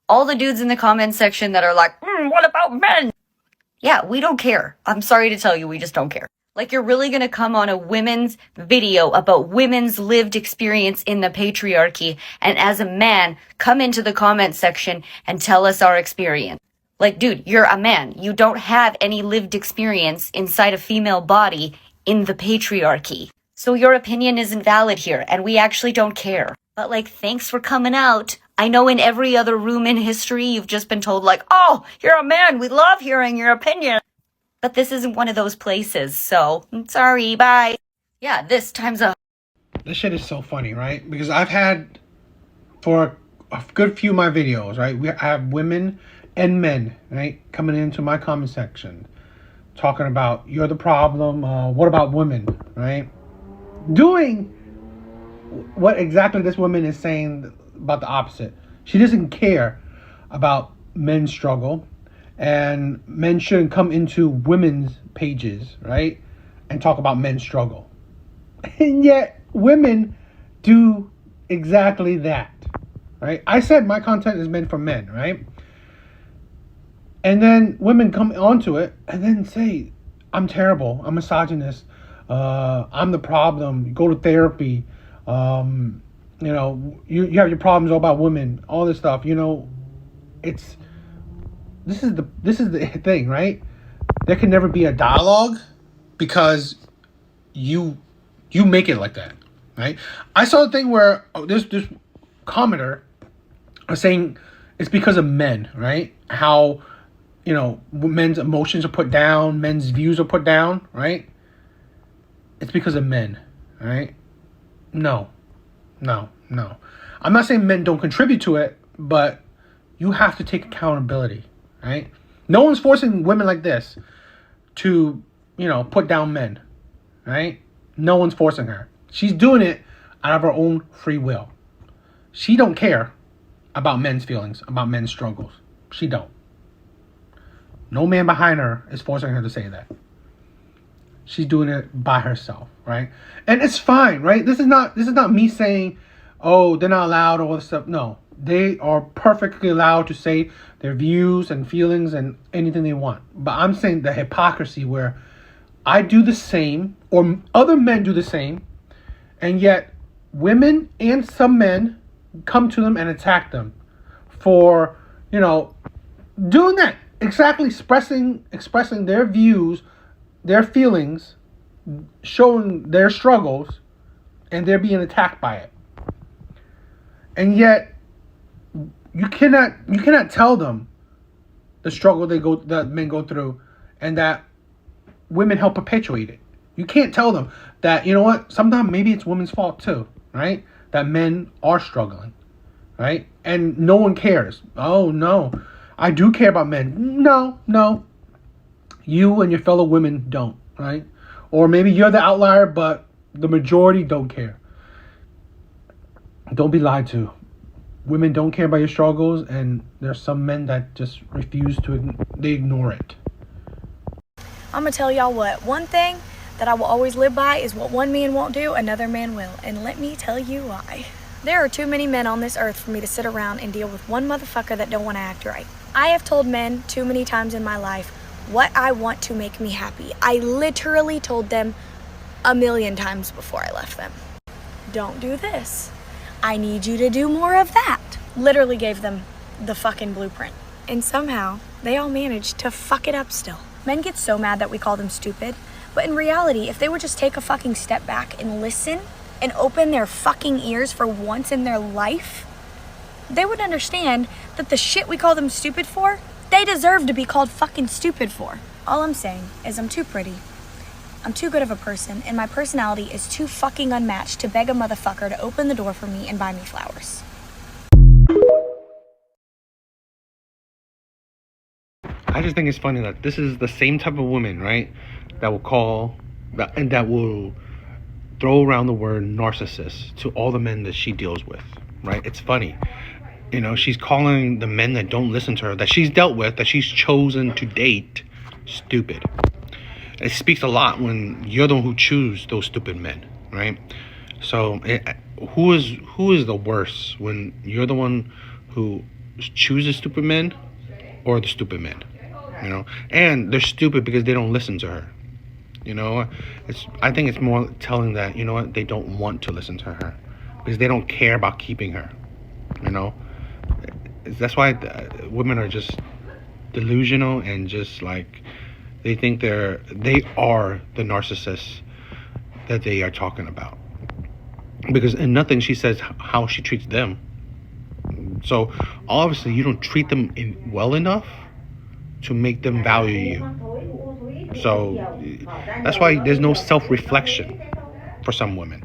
All the dudes in the comment section that are like, what about men? Yeah, we don't care. I'm sorry to tell you, we just don't care. Like, you're really gonna come on a women's video about women's lived experience in the patriarchy, and as a man, come into the comment section and tell us our experience. Like, dude, you're a man. You don't have any lived experience inside a female body in the patriarchy. So your opinion isn't valid here, and we actually don't care. But, like, thanks for coming out. I know in every other room in history, you've just been told, like, oh, you're a man. We love hearing your opinion. But this isn't one of those places, so sorry, bye. Yeah, this time's up. This shit is so funny, right? Because I've had, for a good few of my videos, right, I have women and men, right, coming into my comment section, talking about, you're the problem, what about women, right? Doing what exactly this woman is saying about the opposite. She doesn't care about men's struggle, and men shouldn't come into women's pages, right, and talk about men's struggle. And yet women do exactly that, right? I said my content is meant for men, right? And then women come onto it and then say, I'm terrible, I'm misogynist, I'm the problem, go to therapy, you have your problems all about women, all this stuff. This is the thing, right? There can never be a dialogue because you make it like that, right? I saw a thing where this commenter was saying it's because of men, right? How men's emotions are put down, men's views are put down, right? It's because of men, right? No. I'm not saying men don't contribute to it, but you have to take accountability, right? No one's forcing women like this to, put down men, right? No one's forcing her. She's doing it out of her own free will. She don't care about men's feelings, about men's struggles. She don't. No man behind her is forcing her to say that. She's doing it by herself, right? And it's fine, right? This is not me saying, oh, they're not allowed, all this stuff. No, they are perfectly allowed to say their views and feelings and anything they want. But I'm saying the hypocrisy where I do the same, or other men do the same, and yet women and some men come to them and attack them for, doing that. Exactly, expressing their views, their feelings, showing their struggles, and they're being attacked by it. And yet you cannot tell them the struggle that men go through, and that women help perpetuate it. You can't tell them that, sometimes maybe it's women's fault too, right? That men are struggling, right? And no one cares. Oh no, I do care about men. No. You and your fellow women don't, right? Or maybe you're the outlier, but the majority don't care. Don't be lied to. Women don't care about your struggles, and there's some men that just refuse to, they ignore it. I'm gonna tell y'all what, one thing that I will always live by is what one man won't do, another man will. And let me tell you why. There are too many men on this earth for me to sit around and deal with one motherfucker that don't want to act right. I have told men too many times in my life what I want to make me happy. I literally told them 1,000,000 times before I left them. Don't do this. I need you to do more of that. Literally gave them the fucking blueprint. And somehow, they all managed to fuck it up still. Men get so mad that we call them stupid, but in reality, if they would just take a fucking step back and listen and open their fucking ears for once in their life, they would understand that the shit we call them stupid for, they deserve to be called fucking stupid for. All I'm saying is I'm too pretty. I'm too good of a person, and my personality is too fucking unmatched to beg a motherfucker to open the door for me and buy me flowers. I just think it's funny that this is the same type of woman, right, that will call and that will throw around the word narcissist to all the men that she deals with, right? It's funny. She's calling the men that don't listen to her, that she's dealt with, that she's chosen to date, stupid. It speaks a lot when you're the one who choose those stupid men, right? So who is the worst when you're the one who chooses stupid men or the stupid men, you know, and they're stupid because they don't listen to her. You know, I think it's more telling that, you know what, they don't want to listen to her because they don't care about keeping her. You know, that's why women are just delusional and just like they think they are the narcissists that they are talking about. Because in nothing she says how she treats them. So obviously you don't treat them well enough to make them value you. So that's why there's no self-reflection for some women,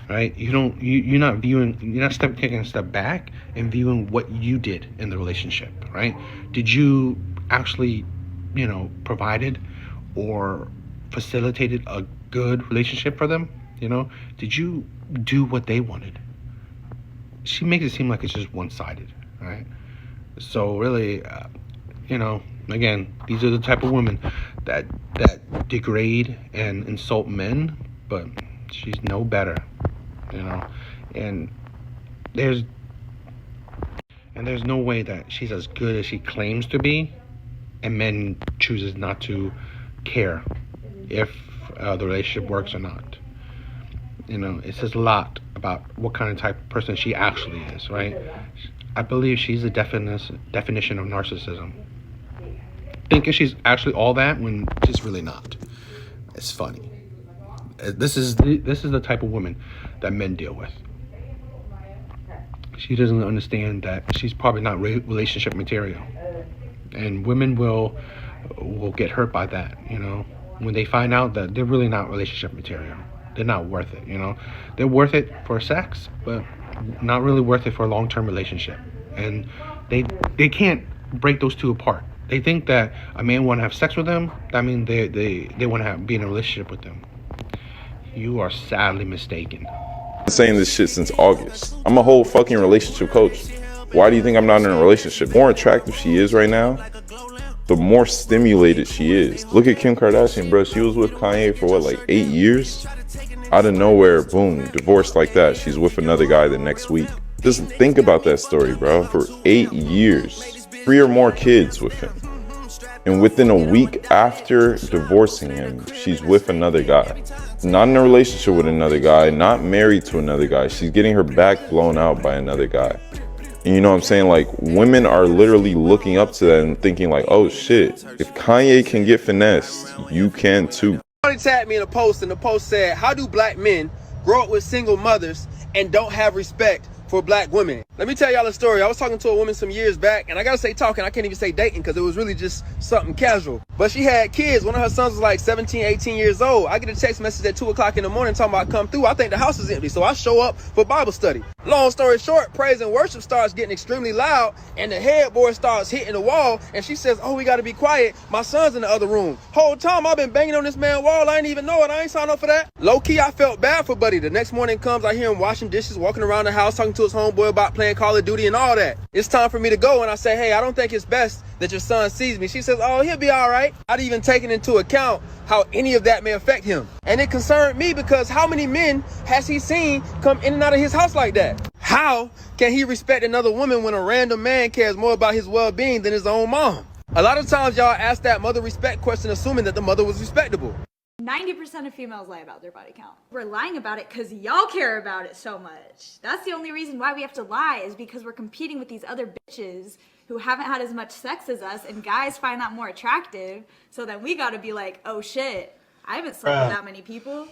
right? You're not taking a step back and viewing what you did in the relationship, right? Did you actually, provided or facilitated a good relationship for them? Did you do what they wanted? She makes it seem like it's just one-sided, right? So really, again, these are the type of women that degrade and insult men, but she's no better, and there's no way that she's as good as she claims to be, and men chooses not to care if the relationship works or not. It says a lot about what kind of type of person she actually is, right? I believe she's the definition of narcissism. Thinking she's actually all that when she's really not. It's funny. This is the type of woman that men deal with. She doesn't understand that she's probably not relationship material, and women will get hurt by that. When they find out that they're really not relationship material. They're not worth it, They're worth it for sex, but not really worth it for a long-term relationship. And they can't break those two apart. They think that a man want to have sex with them. That means they want to be in a relationship with them. You are sadly mistaken. I've been saying this shit since August. I'm a whole fucking relationship coach. Why do you think I'm not in a relationship? The more attractive she is right now, the more stimulated she is. Look at Kim Kardashian, bro. She was with Kanye for 8 years? Out of nowhere, boom, divorced like that. She's with another guy the next week. Just think about that story, bro. For 8 years, 3 or more kids with him. And within a week after divorcing him, she's with another guy. Not in a relationship with another guy, not married to another guy. She's getting her back blown out by another guy. And you know what I'm saying? Women are literally looking up to that and thinking oh shit, if Kanye can get finessed, you can too. Somebody tagged me in a post, and the post said, how do black men grow up with single mothers and don't have respect for black women? Let me tell y'all a story. I was talking to a woman some years back, and I gotta say talking, I can't even say dating because it was really just something casual. But she had kids. One of her sons was 17, 18 years old. I get a text message at 2 o'clock in the morning talking about come through. I think the house is empty, so I show up for Bible study. Long story short, praise and worship starts getting extremely loud, and the headboard starts hitting the wall, and she says, oh, we gotta be quiet. My son's in the other room. Whole time I've been banging on this man's wall. I ain't even know it. I ain't signed up for that. Low key, I felt bad for Buddy. The next morning comes, I hear him washing dishes, walking around the house, talking to his homeboy about playing Call of Duty and all that. It's time for me to go, and I say, hey, I don't think it's best that your son sees me. She says, oh, he'll be all right. I'd even taken into account how any of that may affect him. And it concerned me because how many men has he seen come in and out of his house like that? How can he respect another woman when a random man cares more about his well-being than his own mom? A lot of times y'all ask that mother respect question assuming that the mother was respectable. 90% of females lie about their body count. We're lying about it because y'all care about it so much. That's the only reason why we have to lie, is because we're competing with these other bitches who haven't had as much sex as us, and guys find that more attractive, so then we gotta be like, oh shit, I haven't slept with that many people.